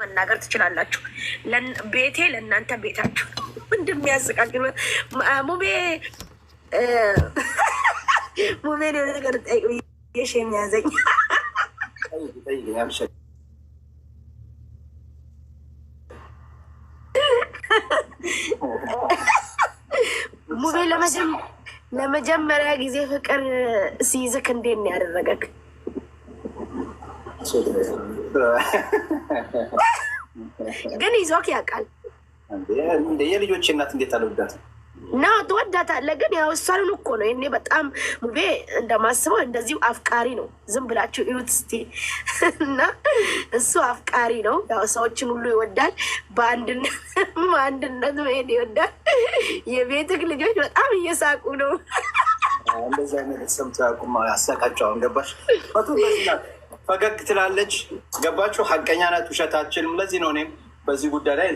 መናገር ትችላላችሁ። ቤቴ ለእናንተ ቤታችሁ እንደሚያዘጋግር ሙቤ ሙቤ የሆነ ነገር ጠይቅ የሚያዘኝ ሙቤ ለመጀመሪያ ጊዜ ፍቅር ሲይዝክ እንዴት ነው ያደረገክ? ግን ይዞክ ያውቃል? የልጆች እናት እንዴት አልወዳትም? እና ትወዳታለህ። ግን ያው እሷን እኮ ነው እኔ በጣም ሙቤ እንደማስበው እንደዚሁ አፍቃሪ ነው። ዝም ብላችሁ እዩት እስቲ። እና እሱ አፍቃሪ ነው። ያው ሰዎችን ሁሉ ይወዳል። በአንድነት መሄድ ይወዳል። የቤትክ ልጆች በጣም እየሳቁ ነው። እንደዛ አይነት ሰምቶ ያቁማ ያሳቃቸውን ገባሽ? ፈገግ ትላለች ገባችሁ? ሀቀኛ ናት፣ ውሸታችንም። ለዚህ ነው እኔም በዚህ ጉዳይ ላይ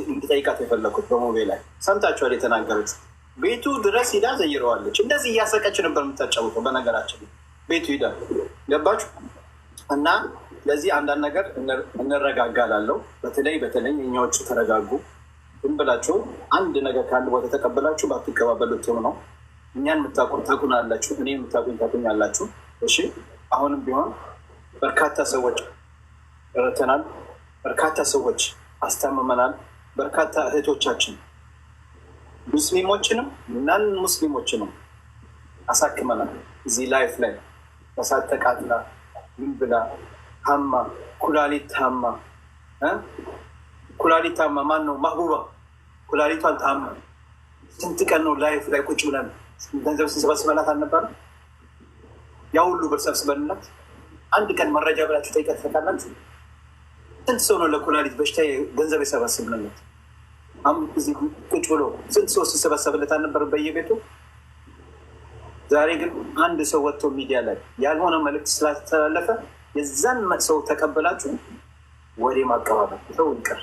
እንድጠይቃት የፈለኩት። በሙቤ ላይ ሰምታችኋል የተናገሩት። ቤቱ ድረስ ሂዳ ዘይረዋለች። እንደዚህ እያሰቀች ነበር የምታጫውተው። በነገራችን ቤቱ ሂዳ ገባችሁ? እና ለዚህ አንዳንድ ነገር እንረጋጋላለው። በተለይ የኛዎቹ ተረጋጉ። ዝም ብላችሁ አንድ ነገር ከአንድ ቦታ ተቀበላችሁ ባትቀባበሉት ነው። እኛን የምታውቁን ታውቁናላችሁ፣ እኔ የምታውቁኝ ታውቁኛላችሁ። እሺ አሁንም ቢሆን በርካታ ሰዎች ረተናል፣ በርካታ ሰዎች አስታምመናል። በርካታ እህቶቻችን ሙስሊሞችንም ናን ሙስሊሞችንም አሳክመናል። እዚህ ላይፍ ላይ በሳት ተቃጥላ ምን ብላ ታማ ኩላሊት ታማ ማን ነው ማህቡባ ኩላሊቷን ታማ ስንት ቀን ነው ላይፍ ላይ ቁጭ ብለን ገንዘብ ስንሰበስበላት አልነበረም? ያ ሁሉ ብር ሰብስበንላት አንድ ቀን መረጃ ብላችሁ ጠይቀት ተቃላችሁ? ስንት ሰው ነው ለኩላሊት በሽታ ገንዘብ የሰበስብንለት? እዚህ ቁጭ ብሎ ስንት ሰው ሲሰበሰብለት አልነበረም በየቤቱ? ዛሬ ግን አንድ ሰው ወጥቶ ሚዲያ ላይ ያልሆነ መልዕክት ስላስተላለፈ የዛን ሰው ተቀበላችሁ ወደ ማቀባበል። ሰው ይቀር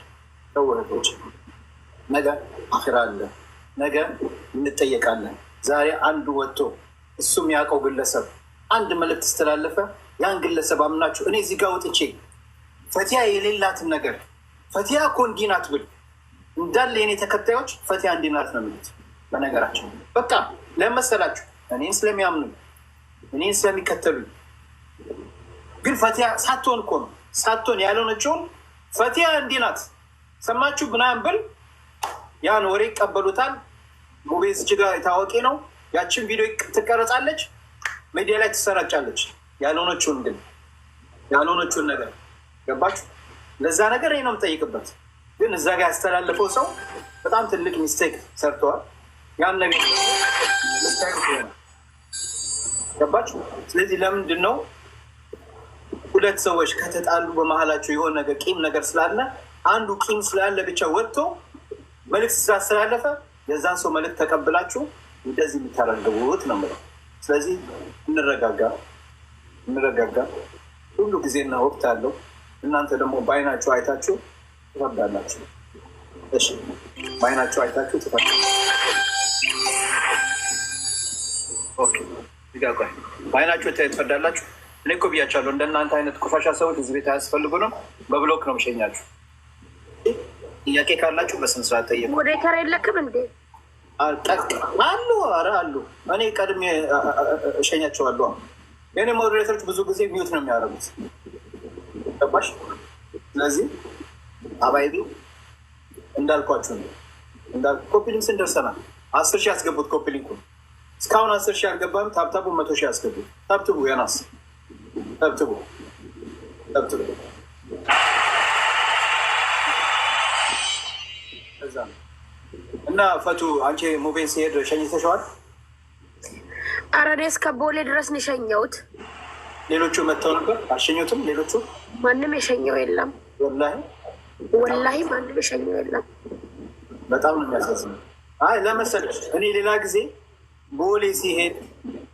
ሰው እህቶች፣ ነገ አኺራ አለ፣ ነገ እንጠየቃለን። ዛሬ አንዱ ወጥቶ እሱ የሚያውቀው ግለሰብ አንድ መልዕክት ስተላለፈ ያን ግለሰብ አምናችሁ እኔ እዚህ ጋር ወጥቼ ፈቲያ የሌላትን ነገር ፈቲያ እኮ እንዲህ ናት ብል እንዳለ የኔ ተከታዮች ፈቲያ እንዲህ ናት ነው የሚሉት። በነገራቸው በቃ ለመሰላችሁ እኔን ስለሚያምኑ እኔን ስለሚከተሉኝ። ግን ፈቲያ ሳትሆን እኮ ነው ሳትሆን ያልሆነችውን ፈቲያ እንዲህ ናት ሰማችሁ ምናምን ብል ያን ወሬ ይቀበሉታል። ሙቤ እዚህ ጋር ታዋቂ ነው። ያችን ቪዲዮ ትቀረጻለች፣ ሚዲያ ላይ ትሰራጫለች። ያልሆነችውን ግን ያልሆነችውን ነገር ገባችሁ? ለዛ ነገር ይህ ነው የምጠይቅበት። ግን እዛ ጋር ያስተላለፈው ሰው በጣም ትልቅ ሚስቴክ ሰርተዋል። ያን ነገር ገባችሁ? ስለዚህ ለምንድን ነው ሁለት ሰዎች ከተጣሉ በመሀላቸው የሆነ ነገር ቂም ነገር ስላለ አንዱ ቂም ስላለ ብቻ ወጥቶ መልዕክት ስላስተላለፈ የዛን ሰው መልዕክት ተቀብላችሁ እንደዚህ የምታረገቡት ነው የምለው። ስለዚህ እንረጋጋ። ሁሉ ጊዜና ወቅት አለው። እናንተ ደግሞ በአይናችሁ አይታችሁ ትፈርዳላችሁ። እሺ በአይናችሁ አይታችሁ በአይናችሁ ትፈርዳላችሁ። እኔ እኮ ብያቸዋለሁ፣ እንደናንተ አይነት ቆሻሻ ሰዎች እዚህ ቤት አያስፈልጉንም። በብሎክ ነው የምሸኛችሁ። ጥያቄ ካላችሁ በስነ ስርዓት ጠይቁ። ሞዴሬተር የለክም እንዴ? አሉ። ኧረ አሉ። እኔ ቀድሜ እሸኛቸዋለሁ። የኔ ሞዴሬተሮች ብዙ ጊዜ ሚዩት ነው የሚያደርጉት። ገባሽ? ስለዚህ አባይቢ እንዳልኳችሁ ነው። ኮፒሊንክ ስንደርሰናል 10 ሺህ ያስገቡት። ኮፒሊንኩ እስካሁን 10 ሺህ አልገባም። ታብታቡ 100 ሺህ ያስገቡት። ታብትቡ ያናስ ታብትቡ እና ፈቱ አንቺ ሙቤን ሲሄድ ሸኝተሸዋል? ኧረ እኔ እስከ ቦሌ ድረስ ነው የሸኘሁት። ሌሎቹ መጥተው ነበር አልሸኙትም? ሌሎቹ ማንም የሸኘው የለም። ወላሂ ማንም የሸኘው የለም። በጣም ነው የሚያሳዝነው። አይ ለመሰለሽ እኔ ሌላ ጊዜ ቦሌ ሲሄድ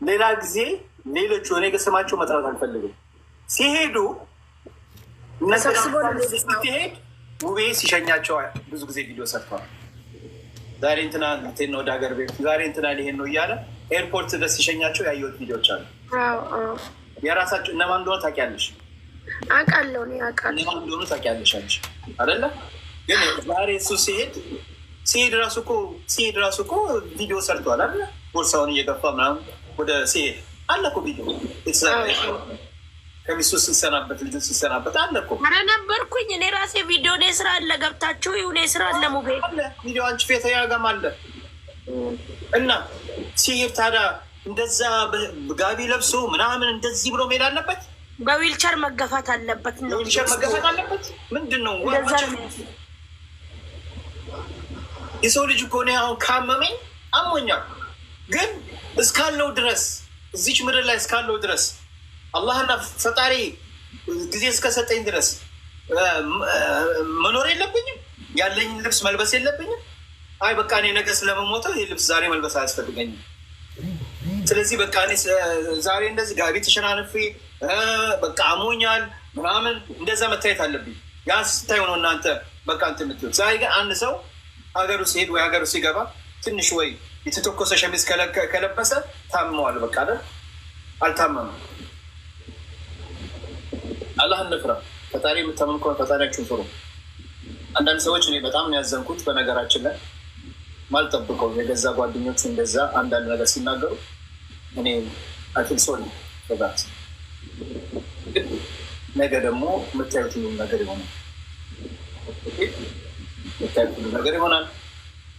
ሌላ ጊዜ ሌሎቹ እኔ ስማቸው መጥራት አልፈልግም ሲሄዱ ስትሄድ ሙቤ ሲሸኛቸው ብዙ ጊዜ ቪዲዮ ሰርተዋል። ዛሬ እንትና ልትሄድ ነው ወደ ሀገር ቤት፣ ዛሬ እንትና ሊሄድ ነው እያለ ኤርፖርት ደስ ሲሸኛቸው ያየሁት ቪዲዮዎች አሉ። የራሳቸው እነማን እንደሆነ ታውቂያለሽ? አውቃለሁ እኔ አውቃለሁ። ለማን እንደሆኑ ታውቂያለሽ አንቺ አይደለ? ግን ዛሬ እሱ ሲሄድ ራሱ እኮ ቪዲዮ ሰርቷል አይደለ? ቦርሳውን እየገፋ ምናምን ወደ ሲሄድ አለ እኮ ቪዲዮ ከሚስቱ ሲሰናበት ልጁ ሲሰናበት አለ እኮ። ኧረ ነበርኩኝ እኔ ራሴ ቪዲዮ እኔ ስራ አለ ገብታችሁ ይሁን ስራ አለ ሙቤ አለ ቪዲዮ አንቺ ፌተ ያጋም አለ እና ሲሄድ ታዲያ እንደዛ ጋቢ ለብሶ ምናምን እንደዚህ ብሎ መሄድ አለበት? በዊልቸር መገፋት አለበት ነው። ዊልቸር መገፋት አለበት? ምንድን ነው የሰው ልጅ እኮ እኔ አሁን ካመመኝ አሞኛል፣ ግን እስካለው ድረስ እዚች ምድር ላይ እስካለው ድረስ አላህና ፈጣሪ ጊዜ እስከሰጠኝ ድረስ መኖር የለብኝም? ያለኝ ልብስ መልበስ የለብኝም? አይ በቃ እኔ ነገ ስለመሞተው ይህ ልብስ ዛሬ መልበስ አያስፈልገኝም። ስለዚህ በቃ እኔ ዛሬ እንደዚህ ጋቢ ተሸናንፌ በቃ አሞኛል ምናምን እንደዛ መታየት አለብኝ። ያ ስታይ ሆኖ እናንተ በቃ እንትን የምትሉት። ዛሬ ግን አንድ ሰው ሀገሩ ሲሄድ ወይ ሀገሩ ሲገባ ትንሽ ወይ የተተኮሰ ሸሚዝ ከለበሰ ታምመዋል። በቃ አልታመመም። አላህን እንፍራ። ፈጣሪ የምታመን ከሆነ ፈጣሪያችሁን ፍሩ። አንዳንድ ሰዎች እኔ በጣም ያዘንኩት በነገራችን ላይ ማልጠብቀው የገዛ ጓደኞቹ እንደዛ አንዳንድ ነገር ሲናገሩ እኔ አኪል ሶሪ በዛት ግን ነገ ደግሞ የምታዩት ሁሉም ነገር ይሆናል። የምታዩት ሁሉም ነገር ይሆናል።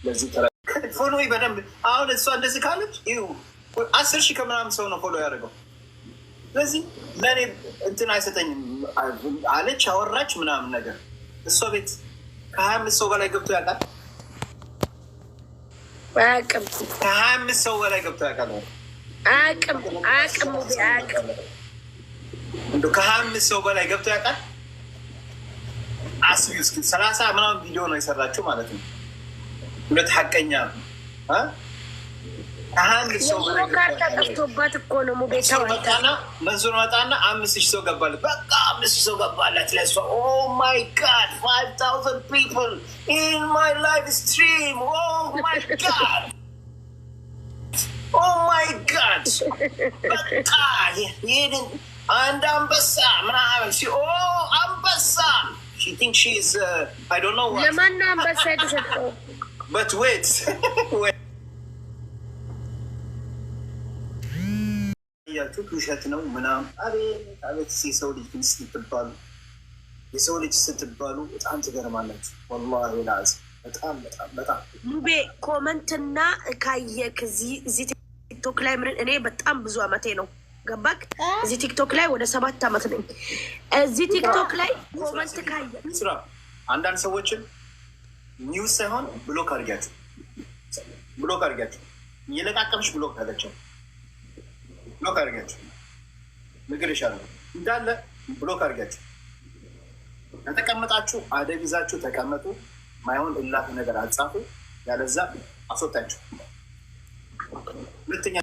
ለዚህ ፎሎ በደንብ አሁን እሷ እንደዚህ ካለች ይኸው 10,000 ከምናምን ሰው ነው ፎሎ ያደርገው። ስለዚህ ለእኔ እንትን አይሰጠኝም አለች አወራች ምናምን ነገር። እሷ ቤት ከ25 ሰው በላይ ገብቶ ያውቃል። አቅም ከ25 ሰው በላይ ገብቶ ያውቃል። አቅም እንደ ከ25 ሰው በላይ ገብቶ ያውቃል። አስቢ እስኪ 30 ምናምን ቪዲዮ ነው የሰራችው ማለት ነው። ሁለት ሐቀኛ ከ25 ሰው በላይ ካርታ ጠፍቶባት እኮ ነው ሙቤታው መንሱር መጣና 5,000 ሰው ገባለት። በቃ 5,000 ሰው ገባለት ለሷ። ኦ ማይ ጋድ 5,000 people in my live stream. Oh my god. Oh my god. በቃ ይሄንን አንድ አንበሳ ምናምን አንበሳ she thinks she is I don't know what. ለማን አንበሳ የተሰጠው? But wait. ያችሁት ውሸት ነው ምናምን። አቤት የሰው ልጅ ግን ስትባሉ የሰው ልጅ ስትባሉ በጣም ትገርማላችሁ። ወላሂ ላዝ በጣም ሙቤ ኮመንትና ካየክ እዚህ ቲክቶክ ላይ ምን እኔ በጣም ብዙ አመቴ ነው ገባክ? እዚህ ቲክቶክ ላይ ወደ 7 አመት ነኝ። እዚህ ቲክቶክ ላይ ኮመንት ካየክ ስራ አንዳንድ ሰዎችን ኒውስ ሳይሆን ብሎክ አድርጊያቸው እየለቃቀምሽ ብሎክ አድርጊያቸው ንግር ይሻላል እንዳለ ብሎክ አድርጊያቸው። ከተቀመጣችሁ አደብ ይዛችሁ ተቀመጡ። ማይሆን እላፍ ነገር አጻፉ፣ ያለዛ አስወጣችሁ። ሁለተኛ